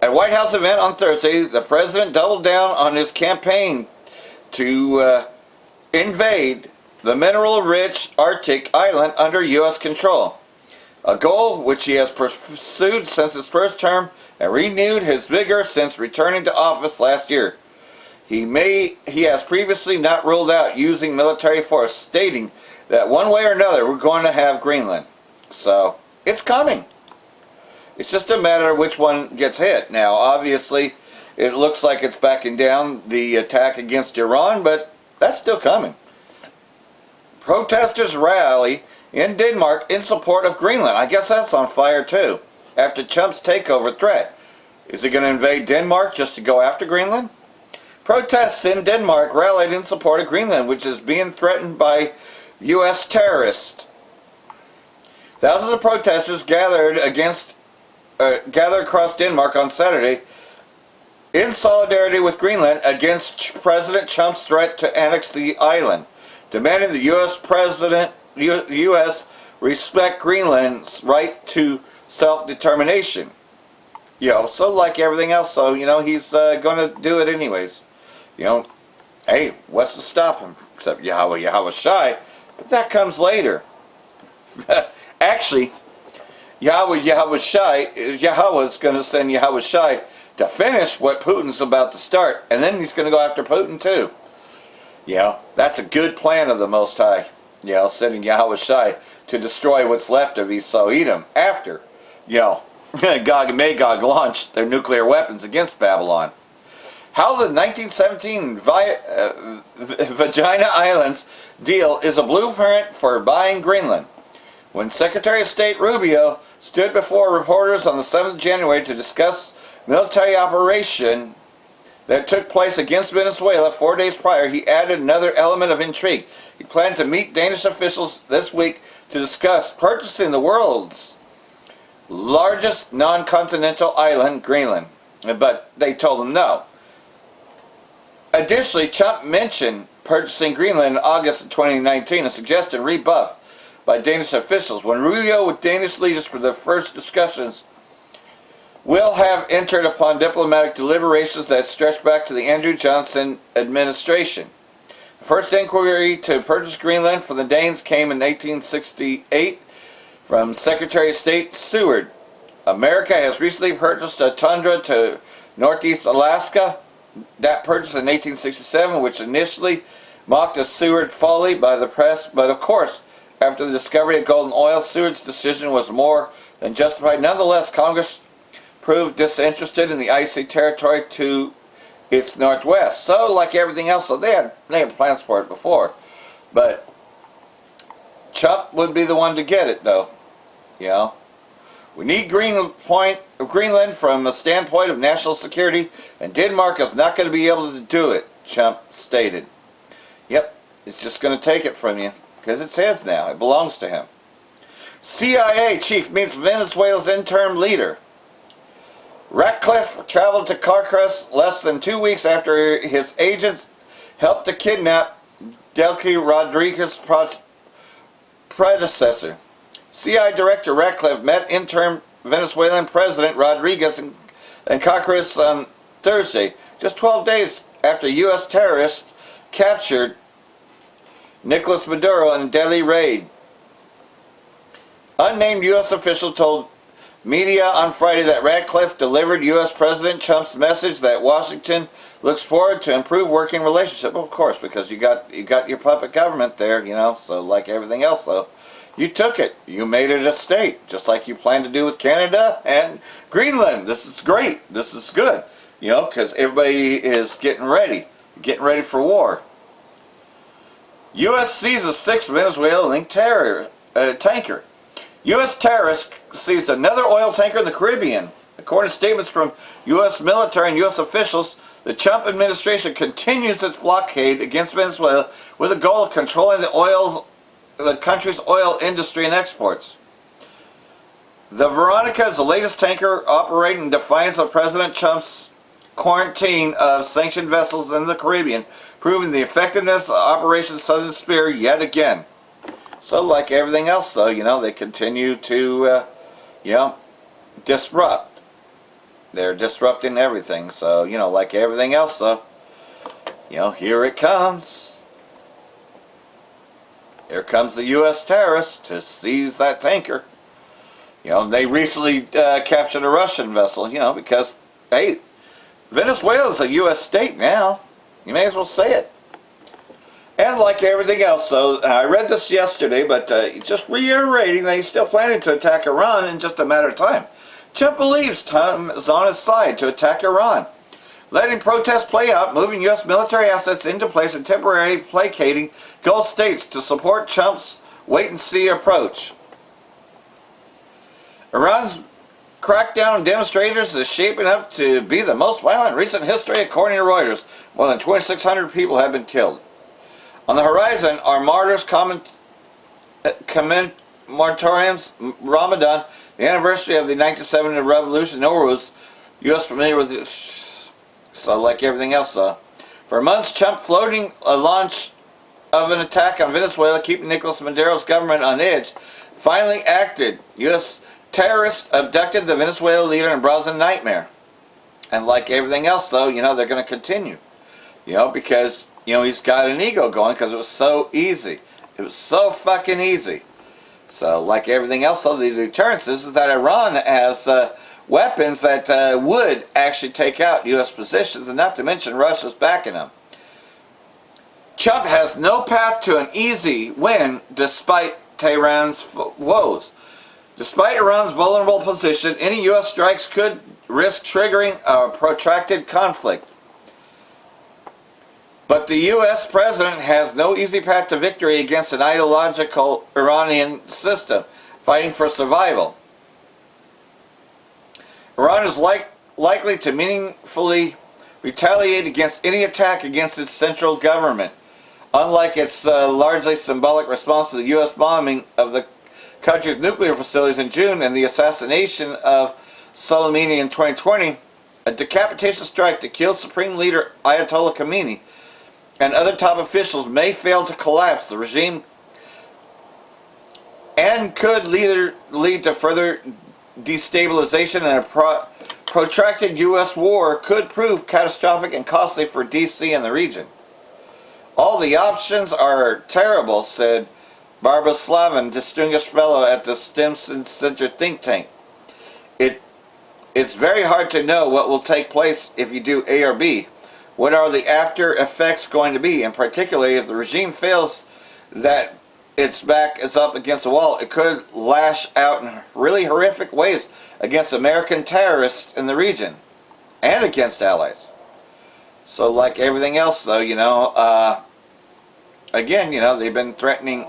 A: At a White House event on Thursday, the president doubled down on his campaign to invade the mineral-rich Arctic island under U.S. control, a goal which he has pursued since his first term and renewed his vigor since returning to office last year. He has previously not ruled out using military force, stating that one way or another we're going to have Greenland. So, it's coming. It's just a matter of which one gets hit. Now, obviously, it looks like it's backing down the attack against Iran, but that's still coming. Protesters rally in Denmark in support of Greenland. I guess that's on fire too, after Trump's takeover threat. Is he going to invade Denmark just to go after Greenland? Protests in Denmark rallied in support of Greenland, which is being threatened by U.S. terrorists. Thousands of protesters gathered across Denmark on Saturday in solidarity with Greenland against President Trump's threat to annex the island, demanding the U.S. respect Greenland's right to self-determination. You know, so like everything else, so, you know, he's going to do it anyways. You know, hey, what's to stop him? Except Yahweh Shai, but that comes later. Actually, Yahweh's going to send Yahweh Shai to finish what Putin's about to start, and then he's going to go after Putin too. You know, that's a good plan of the Most High. You know, sending Yahweh Shai to destroy what's left of Esau Edom after, you know, Gog and Magog launched their nuclear weapons against Babylon. How the 1917 Vagina Islands deal is a blueprint for buying Greenland. When Secretary of State Rubio stood before reporters on the 7th of January to discuss military operation that took place against Venezuela 4 days prior, he added another element of intrigue. He planned to meet Danish officials this week to discuss purchasing the world's largest non-continental island, Greenland. But they told him no. Additionally, Trump mentioned purchasing Greenland in August of 2019, a suggestion rebuffed by Danish officials. When Rubio with Danish leaders for their first discussions will have entered upon diplomatic deliberations that stretch back to the Andrew Johnson administration. The first inquiry to purchase Greenland for the Danes came in 1868 from Secretary of State Seward. America has recently purchased a tundra to northeast Alaska. That purchase in 1867, which initially mocked a Seward folly by the press, but of course, after the discovery of golden oil, Seward's decision was more than justified. Nonetheless, Congress proved disinterested in the icy territory to its northwest. So, like everything else, so they had plans for it before. But Trump would be the one to get it, though. You know? We need Greenland from a standpoint of national security, and Denmark is not going to be able to do it, Trump stated. Yep, it's just going to take it from you, because it's his now. It belongs to him. CIA chief meets Venezuela's interim leader. Ratcliffe traveled to Caracas less than 2 weeks after his agents helped to kidnap Delcy Rodriguez's predecessor. CIA Director Ratcliffe met interim Venezuelan President Rodriguez in Caracas on Thursday, just 12 days after U.S. terrorists captured Nicolas Maduro in a deadly raid. Unnamed U.S. official told media on Friday that Ratcliffe delivered U.S. President Trump's message that Washington looks forward to improved working relationship. Well, of course, because you got your puppet government there, you know. So like everything else, though, you took it. You made it a state, just like you plan to do with Canada and Greenland. This is great. This is good, you know, because everybody is getting ready for war. U.S. seizes 6 Venezuela-linked tanker. U.S. terrorists seized another oil tanker in the Caribbean. According to statements from U.S. military and U.S. officials, the Trump administration continues its blockade against Venezuela with the goal of controlling the country's oil industry and exports. The Veronica is the latest tanker operating in defiance of President Trump's quarantine of sanctioned vessels in the Caribbean, proving the effectiveness of Operation Southern Spear yet again. So like everything else, though, you know, they continue to, you know, disrupt. They're disrupting everything. So, you know, like everything else, though, you know, here it comes. Here comes the U.S. terrorists to seize that tanker. You know, they recently captured a Russian vessel, you know, because, hey, Venezuela's a U.S. state now. You may as well say it. And like everything else, so I read this yesterday, but just reiterating that he's still planning to attack Iran in just a matter of time. Trump believes time is on his side to attack Iran, letting protests play out, moving U.S. military assets into place, and temporarily placating Gulf states to support Trump's wait-and-see approach. Iran's crackdown on demonstrators is shaping up to be the most violent in recent history, according to Reuters. More than 2,600 people have been killed. On the horizon are martyrs' commemoratoriums, Ramadan, the anniversary of the 1970 Revolution, Nowruz. U.S. familiar with this, so like everything else, for months, Trump floating a launch of an attack on Venezuela, keeping Nicolas Maduro's government on edge, finally acted. U.S. terrorists abducted the Venezuelan leader and brought in nightmare. And like everything else, though, you know, they're going to continue. You know, because, you know, he's got an ego going because it was so easy. It was so fucking easy. So, like everything else, though, the deterrence is that Iran has weapons that would actually take out U.S. positions, and not to mention Russia's backing them. Trump has no path to an easy win despite Tehran's woes. Despite Iran's vulnerable position, any U.S. strikes could risk triggering a protracted conflict. But the U.S. president has no easy path to victory against an ideological Iranian system fighting for survival. Iran is likely to meaningfully retaliate against any attack against its central government, unlike its largely symbolic response to the U.S. bombing of the country's nuclear facilities in June and the assassination of Soleimani in 2020. A decapitation strike to kill Supreme Leader Ayatollah Khamenei and other top officials may fail to collapse the regime and could lead to further destabilization, and a protracted U.S. war could prove catastrophic and costly for D.C. and the region. All the options are terrible, said Barbara Slavin, distinguished fellow at the Stimson Center think tank. It's very hard to know what will take place if you do A or B. What are the after effects going to be? And particularly if the regime feels that its back is up against the wall, it could lash out in really horrific ways against American terrorists in the region and against allies. So like everything else though, again, they've been threatening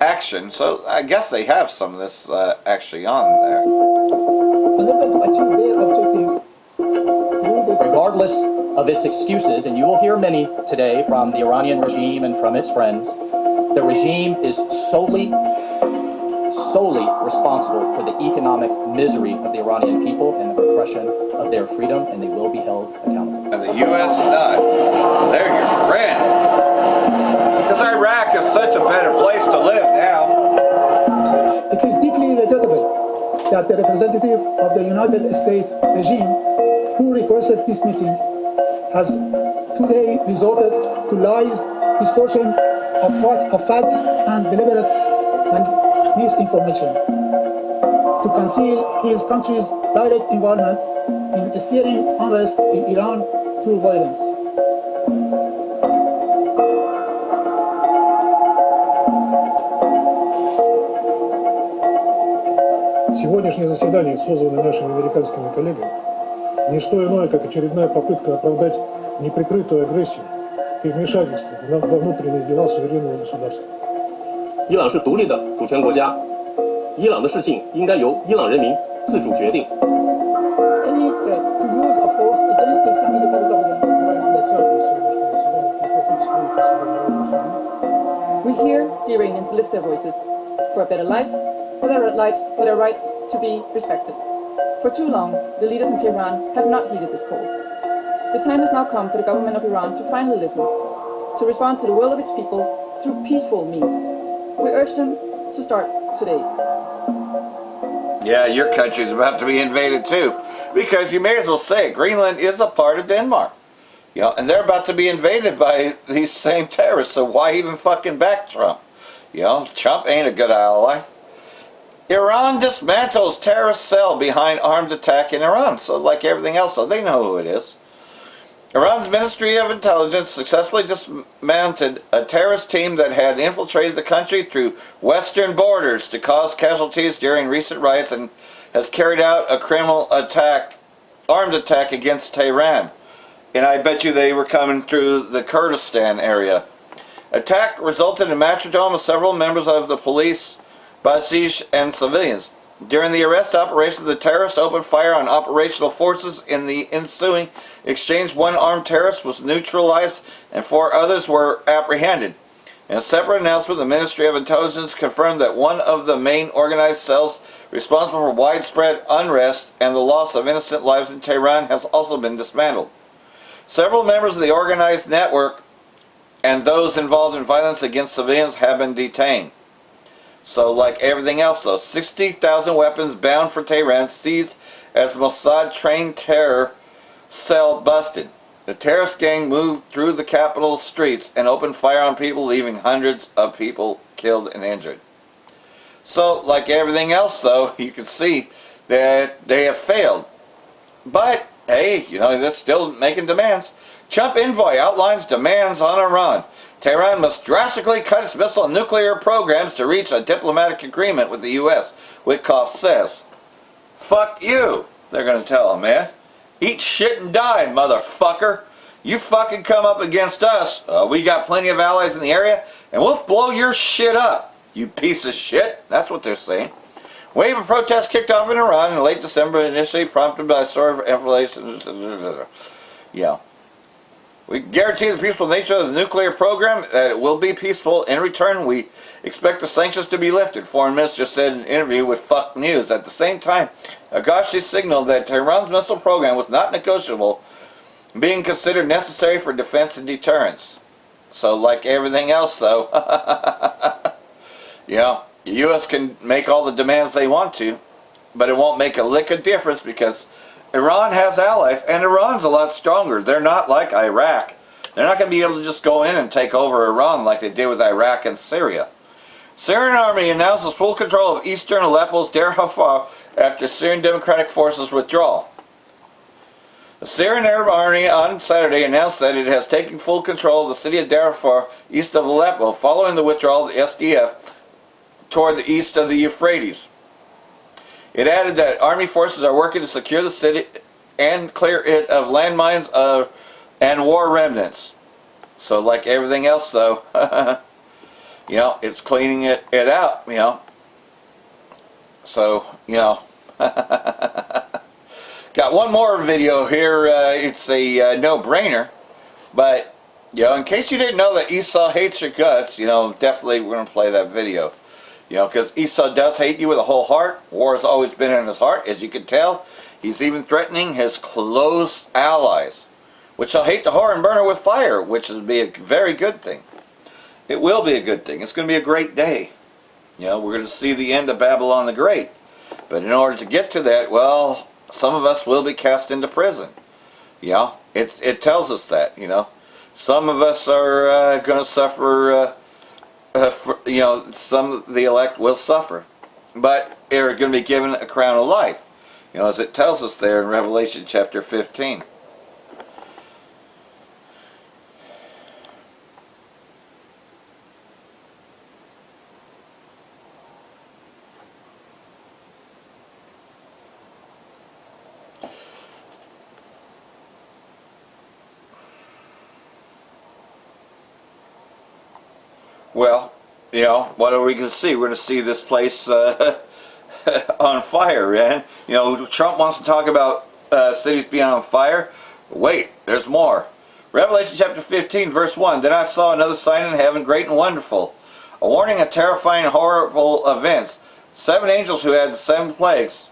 A: action. So I guess they have some of this actually on there.
Q: Regardless of its excuses, and you will hear many today from the Iranian regime and from its friends, the regime is solely responsible for the economic misery of the Iranian people and the repression of their freedom, and they will be held accountable.
A: And the U.S. not. They're your friend. Because Iraq is such a better place to live now.
R: It is deeply regrettable that the representative of the United States regime who requested this meeting has today resorted to lies, distortion of facts, and deliberate and misinformation to conceal his country's direct involvement in steering unrest in Iran through violence.
S: Сегодняшнее заседание, созванное нашими американскими коллегами, не что иное, как очередная попытка оправдать неприкрытую агрессию и вмешательство во внутренние дела суверенного государства.
T: 伊朗是独立的主权国家，伊朗的事情应该由伊朗人民自主决定。
R: Any threat to use of force against the Islamic Republic of Iran.
U: We hear the Iranians lift their voices for a better life, for their rights to be respected. For too long, the leaders in Tehran have not heeded this call. The time has now come for the government of Iran to finally listen, to respond to the will of its people through peaceful means. We urge them to start today.
A: Yeah, your country's about to be invaded too. Because you may as well say it, Greenland is a part of Denmark. And they're about to be invaded by these same terrorists, so why even fucking back Trump? Trump ain't a good ally. Iran dismantles terrorist cell behind armed attack in Iran. So like everything else, so they know who it is. Iran's Ministry of Intelligence successfully dismantled a terrorist team that had infiltrated the country through western borders to cause casualties during recent riots and has carried out a criminal attack, armed attack against Tehran. And I bet you they were coming through the Kurdistan area. Attack resulted in martyrdom of several members of the police, Basij, and civilians. During the arrest operation, the terrorists opened fire on operational forces. In the ensuing exchange, one armed terrorist was neutralized and 4 others were apprehended. In a separate announcement, the Ministry of Intelligence confirmed that one of the main organized cells responsible for widespread unrest and the loss of innocent lives in Tehran has also been dismantled. Several members of the organized network and those involved in violence against civilians have been detained. So like everything else though, 60,000 weapons bound for Tehran seized as Mossad trained terror cell busted. The terrorist gang moved through the capital's streets and opened fire on people, leaving hundreds of people killed and injured. So like everything else though, you can see that they have failed. But hey, they're still making demands. Trump envoy outlines demands on Iran. Tehran must drastically cut its missile and nuclear programs to reach a diplomatic agreement with the U.S., Witkoff says. Fuck you, they're going to tell him, man. Eat shit and die, motherfucker. You fucking come up against us. We got plenty of allies in the area, and we'll blow your shit up, you piece of shit. That's what they're saying. Wave of protests kicked off in Iran in late December, initially prompted by sort of inflation. Yeah. We guarantee the peaceful nature of the nuclear program, that it will be peaceful. In return, we expect the sanctions to be lifted, Foreign Minister said in an interview with Fox News. At the same time, Agashi signaled that Tehran's missile program was not negotiable, being considered necessary for defense and deterrence. So like everything else though, the U.S. can make all the demands they want to, but it won't make a lick of difference because Iran has allies, and Iran's a lot stronger. They're not like Iraq. They're not going to be able to just go in and take over Iran like they did with Iraq and Syria. Syrian army announces full control of eastern Aleppo's Deir Hafar after Syrian Democratic Forces withdrawal. The Syrian Arab Army on Saturday announced that it has taken full control of the city of Deir Hafar east of Aleppo following the withdrawal of the SDF toward the east of the Euphrates. It added that army forces are working to secure the city and clear it of landmines and war remnants. So like everything else though, you know, it's cleaning it out, you know. So, you know, got one more video here. It's a no-brainer, but, you know, in case you didn't know that Esau hates your guts, you know, definitely we're going to play that video. You know, because Esau does hate you with a whole heart. War has always been in his heart, as you can tell. He's even threatening his close allies, which shall hate the whore and burn her with fire, which will be a very good thing. It will be a good thing. It's going to be a great day. You know, we're going to see the end of Babylon the Great. But in order to get to that, well, some of us will be cast into prison. You know, it tells us that, you know. Some of us are going to suffer, you know, some of the elect will suffer. But they're going to be given a crown of life. You know, as it tells us there in Revelation chapter 15. Well, you know, what are we going to see? We're going to see this place on fire, man. You know, Trump wants to talk about cities being on fire. Wait, there's more. Revelation chapter 15, verse 1. Then I saw another sign in heaven, great and wonderful, a warning of terrifying and horrible events. 7 angels who had 7 plagues,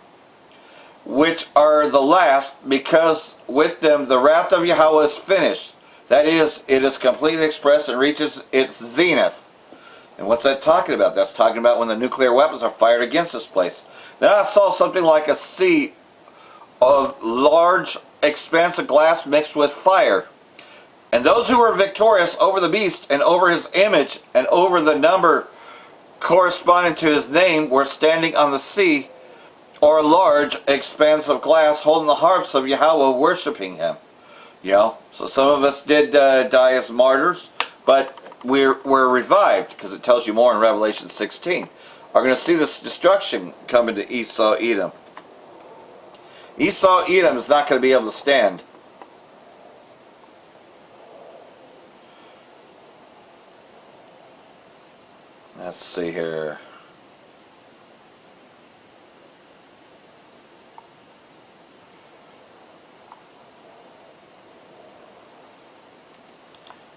A: which are the last, because with them the wrath of Yahweh is finished. That is, it is completely expressed and reaches its zenith. And what's that talking about? That's talking about when the nuclear weapons are fired against this place. Then I saw something like a sea of large expanse of glass mixed with fire. And those who were victorious over the beast and over his image and over the number corresponding to his name were standing on the sea, or a large expanse of glass, holding the harps of Yahweh, worshiping him. You know, so some of us did die as martyrs, but we're revived, because it tells you more in Revelation 16. Are going to see this destruction coming to Esau Edom. Esau Edom is not going to be able to stand. Let's see here.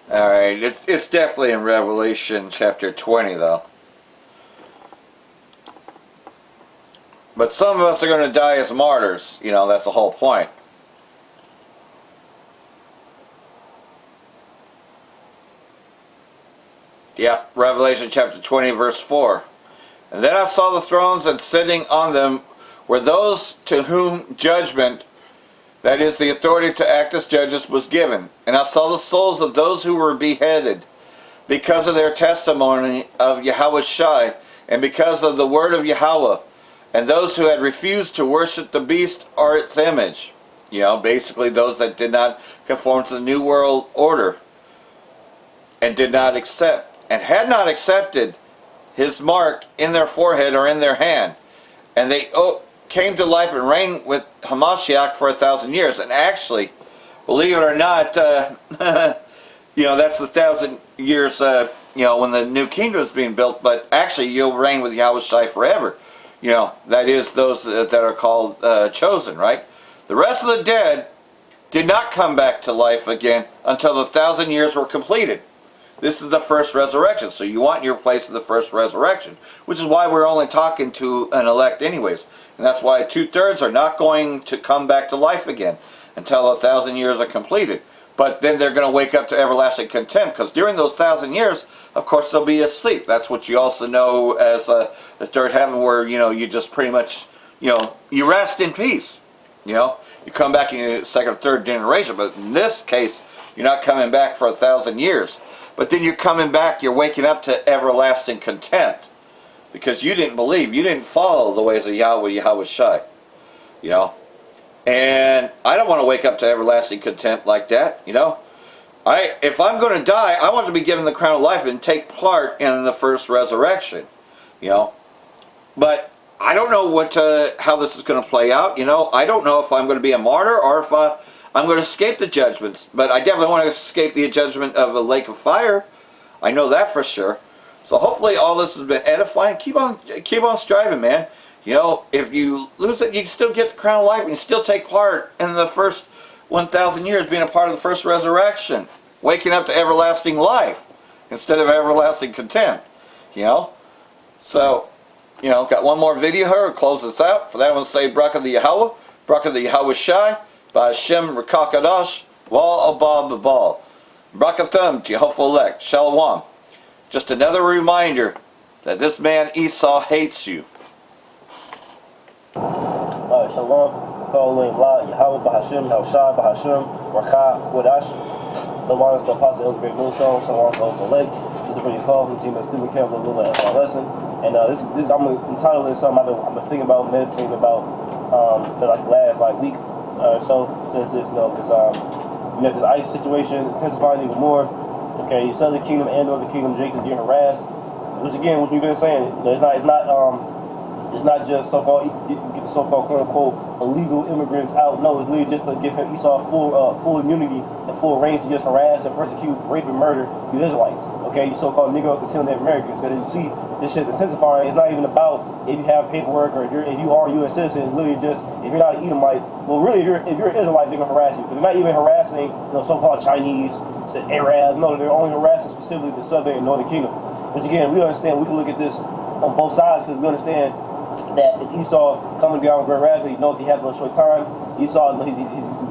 A: Alright, it's definitely in Revelation chapter 20 though. But some of us are going to die as martyrs. You know, that's the whole point. Yep, Revelation chapter 20 verse 4. And then I saw the thrones, and sitting on them were those to whom judgment, that is, the authority to act as judges, was given. And I saw the souls of those who were beheaded because of their testimony of Yahweh Shai, and because of the word of Yahweh, and those who had refused to worship the beast or its image. You know, basically those that did not conform to the New World Order and did not accept, and had not accepted his mark in their forehead or in their hand. And they came to life and reigned with Hamashiach for 1,000 years. And actually, believe it or not, you know, that's the 1,000 years, you know, when the new kingdom is being built. But actually, you'll reign with Yahweh Shai forever. You know, that is those that are called chosen, right? The rest of the dead did not come back to life again until the 1,000 years were completed. This is the first resurrection, so you want your place in the first resurrection, which is why we're only talking to an elect anyways. And that's why 2/3 are not going to come back to life again until 1,000 years are completed. But then they're going to wake up to everlasting contempt, because during those 1,000 years, of course, they'll be asleep. That's what you also know as the third heaven, where, you know, you just pretty much, you know, you rest in peace. You know, you come back in your second or third generation, but in this case, you're not coming back for 1,000 years. But then you're coming back, you're waking up to everlasting contempt, because you didn't believe, you didn't follow the ways of Yahweh Shai. You know, and I don't want to wake up to everlasting contempt like that. You know, if I'm going to die, I want to be given the crown of life and take part in the first resurrection. You know, but I don't know how this is going to play out. You know, I don't know if I'm going to be a martyr or if I'm going to escape the judgments, but I definitely want to escape the judgment of a lake of fire. I know that for sure. So hopefully all this has been edifying. Keep on striving, man. You know, if you lose it, you can still get the crown of life and you still take part in the first 1,000 years, being a part of the first resurrection, waking up to everlasting life instead of everlasting content. You know? So, you know, got one more video here to close this out. For that one, say Bracha the Yahweh, Bracha the Yahweh Shai, by Hashem Rakakadosh, Wal Abal Babal. Brakathum, Jehovah elect, Shalom. Just another reminder that this man Esau hates you.
F: Shalom, Kolim La, Yahweh Bahashim, Haushai Bahashim, Rakha Kodash. The ones the Apostle Elder Great Millstone, Shalom, Kolim Lake. This is a pretty call from Team Student Camp, a little bit of our lesson. And this I'm going to entitle this something I've been thinking about, meditating about for like the last week or so, since this, this ice situation intensifying even more. Okay, Southern Kingdom and Northern Kingdom, Jason's getting harassed. Which again, which we've been saying, it's not just so-called get the so-called quote-unquote illegal immigrants out. No, it's really just to give him Esau full immunity and full reign to just harass and persecute, rape and murder the Israelites. Okay, you so-called Negro concealed Native Americans. So as you see, this shit's intensifying. It's not even about if you have paperwork or if you are a U.S. citizen. It's literally just if you're not an Edomite. Well, really, if you're an Israelite, they're gonna harass you because they're not even harassing so-called Chinese, Arabs. No, they're only harassing specifically the Southern and Northern Kingdom. Which again, we understand. We can look at this on both sides because we understand that it's Esau coming down with Grand Rapids. You know, if he had a little short time, Esau he's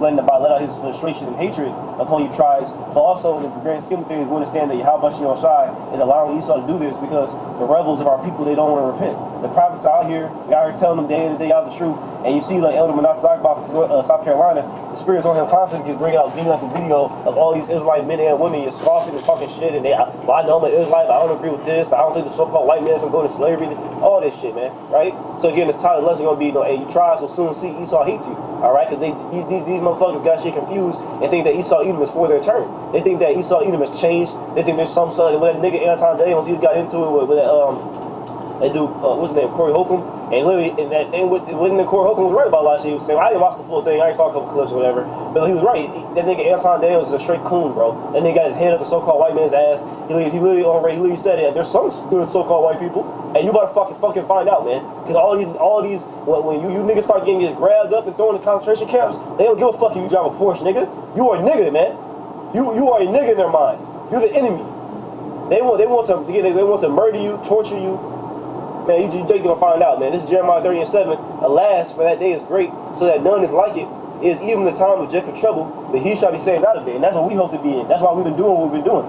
F: letting let out his frustration and hatred upon you tribes. But also in the grand scheme of things, we understand that Yahweh Shai is allowing Esau to do this because the rebels of our people, they don't want to repent. The prophets are out here, we out here telling them day in and day out the truth. And you see like Elder Manasseh about South Carolina, the spirits on him constantly bringing out the video of all these Israelite men and women just scoffing and talking shit. And I know I'm an Israelite, I don't agree with this. I don't think the so-called white man's gonna go to slavery. All this shit, man, right? So again, this title lesson gonna be, hey, you tribes will soon see Esau hates you, all right? Because these motherfuckers got shit confused and think that Esau Edom is for their turn. They think that Esau Edom has changed. They think there's some sort of, when that nigga Anton Daniels, he's got into it with that dude, what's his name, Corey Holcomb, and literally, when Corey Holcomb was right about a lot of shit, he was saying, I didn't watch the full thing, I saw a couple clips or whatever, but he was right. That nigga Anton Daniels is a straight coon, bro. That nigga got his head up the so-called white man's ass. He literally said it. There's some good so-called white people, and you better fucking find out, man. Because all these, when you niggas start getting just grabbed up and thrown in concentration camps, they don't give a fuck if you drive a Porsche, nigga. You are a nigga, man. You are a nigga in their mind. You're the enemy. They want to murder you, torture you. Man, you just gonna find out, man. This is Jeremiah 30:7. Alas, for that day is great, so that none is like it. It is even the time of Jacob's trouble, that he shall be saved out of it. And that's what we hope to be in. That's why we've been doing what we've been doing.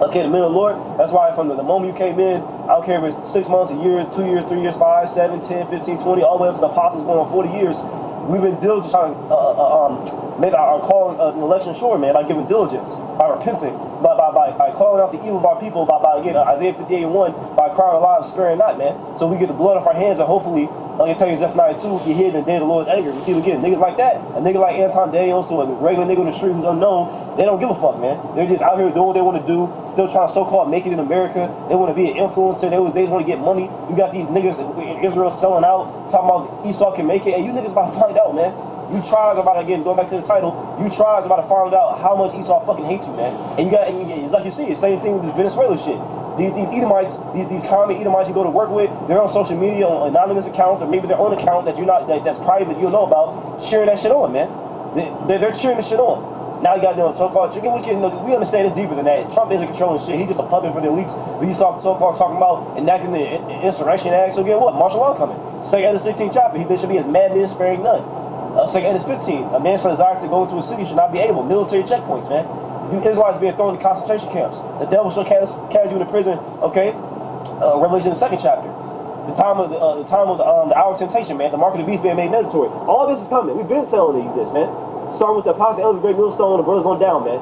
F: Okay, the men of the Lord, that's why from the moment you came in, I don't care if it's 6 months, a year, 2 years, 3 years, 5, 7, 10, 15, 20, all the way up to the apostles going on 40 years, we've been diligent trying to make our call an election sure, man, by giving diligence, by repenting, by calling out the evil of our people, by again, Isaiah 58:1, by crying aloud and sparing not, man. So we get the blood off our hands and hopefully, like I tell you, Zephaniah 2, be hidden in the day of the Lord's anger. You see, again, niggas like that, a nigga like Anton Daniels, or a regular nigga in the street who's unknown, they don't give a fuck, man. They're just out here doing what they want to do, still trying to so-called make it in America. They want to be an influencer. They just want to get money. You got these niggas in Israel selling out, talking about Esau can make it. And you niggas about to find out, man. You tribes about to, again, going back to the title, you tribes about to find out how much Esau fucking hates you, man. And it's like you see, it's the same thing with this Venezuela shit. These Edomites, these common Edomites you go to work with, they're on social media, on anonymous accounts, or maybe their own account that's private, you don't know about, sharing that shit on, man. They're cheering the shit on. Now you got so-called chicken. We understand it's deeper than that. Trump isn't controlling shit. He's just a puppet for the elites. We saw so-called talking about enacting the Insurrection Act. So again, what? Martial law coming. Second and the 16th chapter. There should be as madmen sparing none. Second and 15. A man's desire to go into a city should not be able. Military checkpoints, man. You Israelites being thrown into concentration camps. The devil shall cast you into prison. Okay. Revelation the 2nd chapter. The time of the hour of temptation, man. The mark of the beast being made mandatory. All this is coming. We've been telling you this, man. Starting with the Apostle Elder Great Millstone, the brothers on down, man.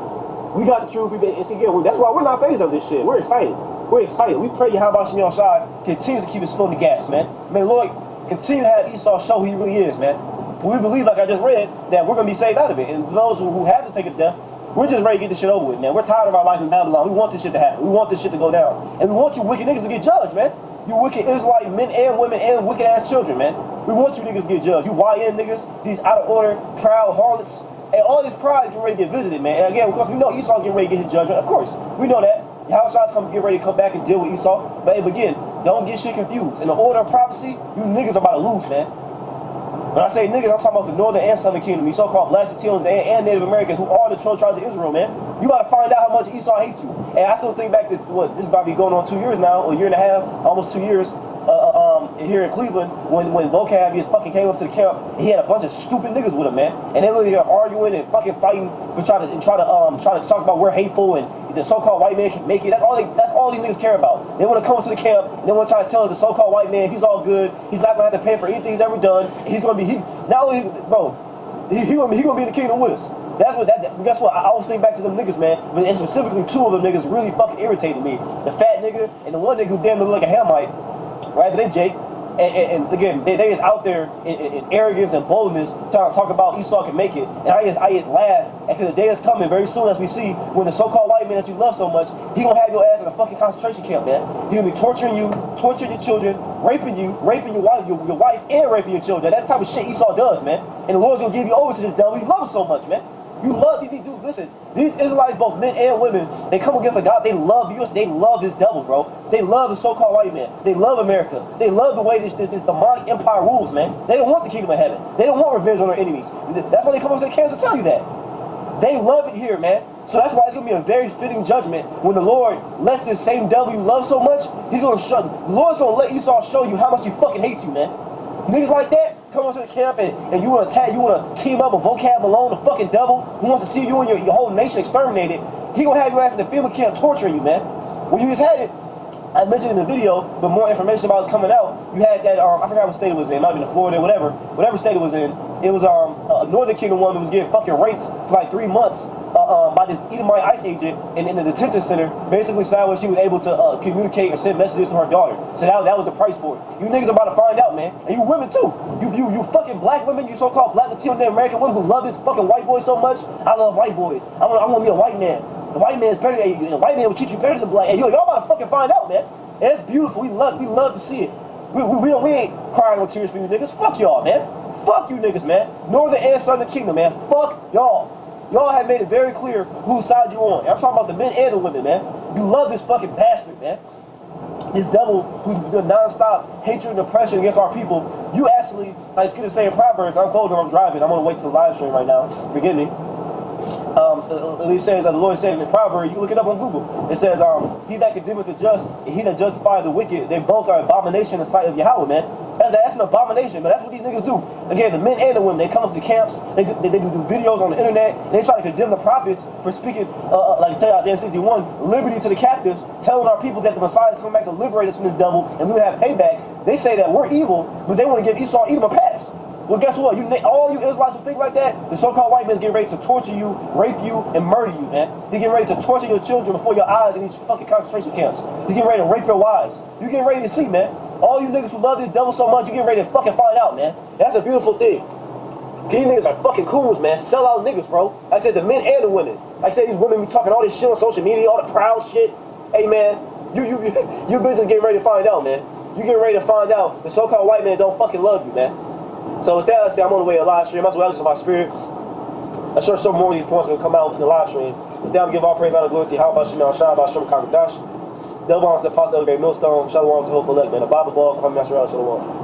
F: We got the truth. That's why we're not phased of this shit. We're excited. We're excited. We pray Yahweh Shai continues to keep his foot on the gas, man. Man, Lord, continue to have Esau show who he really is, man. We believe, like I just read, that we're going to be saved out of it. And for those who have to take a death, we're just ready to get this shit over with, man. We're tired of our life in Babylon. We want this shit to happen. We want this shit to go down. And we want you wicked niggas to get judged, man. You wicked Israelite men and women and wicked ass children, man. We want you niggas to get judged. You YN niggas, these out of order, proud harlots, And all this pride is getting ready to get visited, man. And again, because we know Esau's getting ready to get his judgment. Of course, we know that. Yahushua get ready to come back and deal with Esau. But again, don't get shit confused. In the order of prophecy, you niggas are about to lose, man. When I say niggas, I'm talking about the northern and southern kingdom. You so-called blacks, Latinos, and Native Americans who are the 12 tribes of Israel, man. You about to find out how much Esau hates you. And I still think back to what this is about to be going on 2 years now, or a year and a half, almost 2 years. Here in Cleveland, when Vocab just fucking came up to the camp, he had a bunch of stupid niggas with him, man, and they literally are arguing and fucking fighting for trying to talk about we're hateful and the so-called white man can make it. That's all these niggas care about. They want to come to the camp and they want to try to tell the so-called white man he's all good, he's not gonna have to pay for anything he's ever done. He's gonna be not only he gonna be in the kingdom with us. Guess what? I always think back to them niggas, man. And specifically two of them niggas really fucking irritated me. The fat nigga and the one nigga who damn near look like a Hamite. Right, but then Jake, and again, they is out there in arrogance and boldness trying to talk about Esau can make it. And I just laugh because the day is coming very soon, as we see, when the so-called white man that you love so much, he gonna have your ass in a fucking concentration camp, man. He gonna be torturing you, torturing your children, raping your wife, and raping your children. That's the type of shit Esau does, man. And the Lord's gonna give you over to this devil. You love him so much, man. You love these dudes. Listen, these Israelites, both men and women, they come against a God. They love you. They love this devil, bro. They love the so-called white man. They love America. They love the way this demonic empire rules, man. They don't want the kingdom of heaven. They don't want revenge on their enemies. That's why they come up to the camps to tell you that. They love it here, man. So that's why it's gonna be a very fitting judgment when the Lord lets this same devil you love so much. The Lord's gonna let Esau show you how much he fucking hates you, man. Niggas like that come into the camp and you want to team up with Vocab Malone, the fucking devil who wants to see you and your whole nation exterminated. He gonna have your ass in the FEMA camp torturing you, man. When you just had it, I mentioned in the video, but more information about it's coming out. You had that I forgot what state it was in, might be in Florida, whatever state it was in. It was a Northern Kingdom woman was getting fucking raped for like 3 months by this Edomite ICE agent in the detention center. Basically, so that way she was able to communicate or send messages to her daughter. So that was the price for it. You niggas are about to find out, man, and you women too. You fucking black women, you so-called black Latino Native American women who love this fucking white boy so much. I love white boys. I want to be a white man. The white man is better. The white man will treat you better than black. And y'all about to fucking find out, man. And it's beautiful. We love to see it. We ain't crying no tears for you niggas. Fuck y'all, man. Fuck you niggas, man. Northern and Southern Kingdom, man. Fuck y'all. Y'all have made it very clear whose side you on. I'm talking about the men and the women, man. You love this fucking bastard, man. This devil who's doing non-stop hatred and oppression against our people. You actually, like it's gonna say in Proverbs, I'm cold and I'm driving. I'm gonna wait till the live stream right now. Forgive me. It says, the Lord said in the Proverbs, you look it up on Google. It says, he that condemneth the just and he that justifies the wicked, they both are abomination in the sight of Yahweh, man. That's an abomination, but that's what these niggas do. Again, the men and the women, they come up to the camps, they do videos on the internet, and they try to condemn the prophets for speaking, like I tell you, Isaiah 61, liberty to the captives, telling our people that the Messiah is coming back to liberate us from this devil, and we'll have payback. They say that we're evil, but they want to give Esau, Edom a pass. Well, guess what? All you Israelites who think like that, the so-called white man's getting ready to torture you, rape you, and murder you, man. He's getting ready to torture your children before your eyes in these fucking concentration camps. He's getting ready to rape your wives. You getting ready to see, man. All you niggas who love this devil so much, you getting ready to fucking find out, man. That's a beautiful thing. These niggas are fucking coons, man. Sell out niggas, bro. Like I said, the men and the women. Like I said, these women be talking all this shit on social media, all the proud shit. Hey, man, you business getting ready to find out, man. You getting ready to find out the so-called white man don't fucking love you, man. So with that, I say I'm on the way to live stream. That's what I just in my spirit. I'm sure some more of these points will come out in the live stream. With that, give all praise, honor, glory to how about Shemel, Shah, about Shem, Kagadash. Double honors to Apostle Elgay Millstone. Shalom to Hopeful Elect, man. The Bible ball, come Master Shalom.